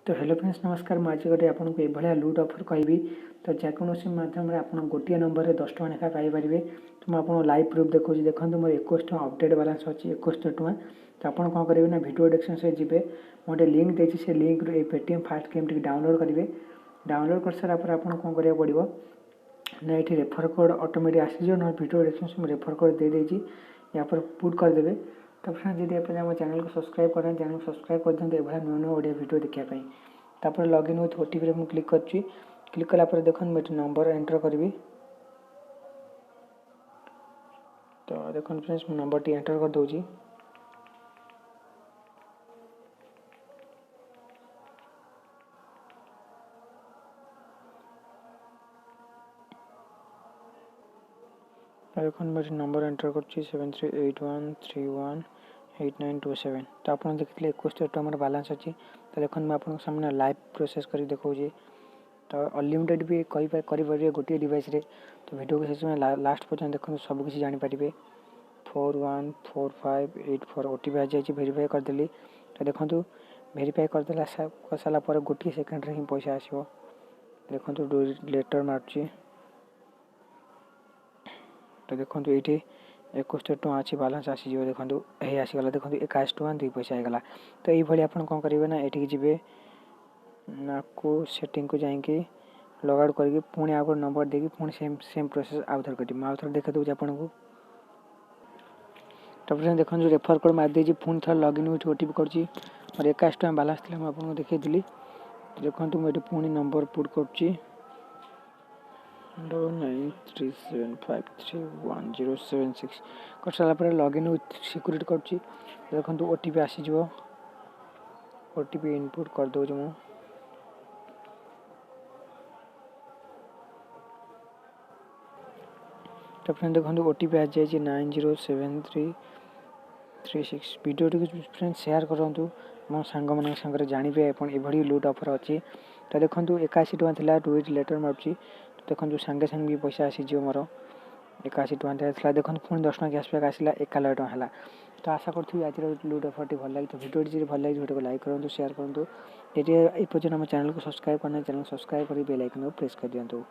तो hello friends नमस्कार आज गोटे आपको ये लुट ऑफर कहि तो जेकोसी मध्यम आप गोटे नंबर में 10 टका लेखा पाइपर तो मुझे लाइव प्रूफ देखो देखो मोर 21 टका अपडेट बालांस अच्छी 21 टका तो आप कौन करेंगे ना वीडियो डिस्क्रिप्शन से जी गोटे लिंक देती से लिंक रू Paytm fast game T download करेंगे डाउनलोड कर सारापर आप कौन करा पड़ो ना ये रेफर कोड ऑटोमेटिक आसीज ना वीडियो डिस्क्रिप्शन में रेफर कोड दे देती या पर पुट करदेवे तो फ्रेंड्स जब आप चैनल को सब्सक्राइब करें चैनल को सब्सक्राइब कर दिखाँ ये नुआ नुआ ओडिया वीडियो देखापी तापर लॉगिन विथ ओटीपी मुझे क्लिक करुँच क्लिक कलापर देखो मुझे नंबर एंटर करी तो देखो फ्रेंड्स मु नंबर टी एंटर कर दूँगी देखो मुझे नंबर एंटर कर 7381318927 तो आप देखिए 21 टका मोर बालांस अच्छी तो देखो मुझे आपको सामने लाइव प्रोसेस कर दिखाऊँ तो अनलिमिटेड भी करेंगे गोटे डिवाइस रे तो वीडियो को शेष में लास्ट पर्यटन देखो सबकि जानीपारे 414584 ओटीपी आज जाइए भेरीफाई करदेली तो देखो भेरीफाई करदेला कर सारापर गोटे सेकेंड हिं पैसा आसो देखो लेटर मार्ची तो देखो ये 21 टका अच्छी बालांस आसीज देखो यही आसीगला देखो 21 टका 2 पैसा आईगला तो ये आप कौन करेंगे ना ये जी ना को सेटिंग को जाइए लग आउट करके पुणी आउ नंबर देकी पुणी सेम प्रोसेस आउ थर कर आउ थर देखा दूसरी आपको तो फ्रेंड्स देखो जो रेफर कोड मार देजी पुणी थर लॉगिन विथ ओटीपी कर 21 टका बालांस थी मुझे देखी देखो मुझे पुणी नंबर पुट कर 9937531076 कर सारापर लॉगिन विथ सिक्यूरिटी कर देखो ओटीपी आसीज ओटीपी इनपुट कर दूँ मुझे तो फ्रेंड देखो ओटीपी आज जाइए 907336 वीडियो टी फ्रेंड शेयर करूँ मो सांग मान सागर जानवे ये लुट ऑफर अच्छी तो देखो 81 टका था टू लेटर मार्ची तो देखो सांगे सांगे भी पैसा आसीज मोर 81 टका देखो पुणी 10 टका कैशबैक आसला 91 टका है तो आशा करूँ आज लुट ऑफर टी भल लगी तो वीडियो जी भल लगी वीडियो को लाइक करूँ शेयर करूँ ये पर्यटन आम चैनल को सब्सक्राइब करना चैनल को सब्सक्राइब कर बेल आइकन को प्रेस कर दिखाँ।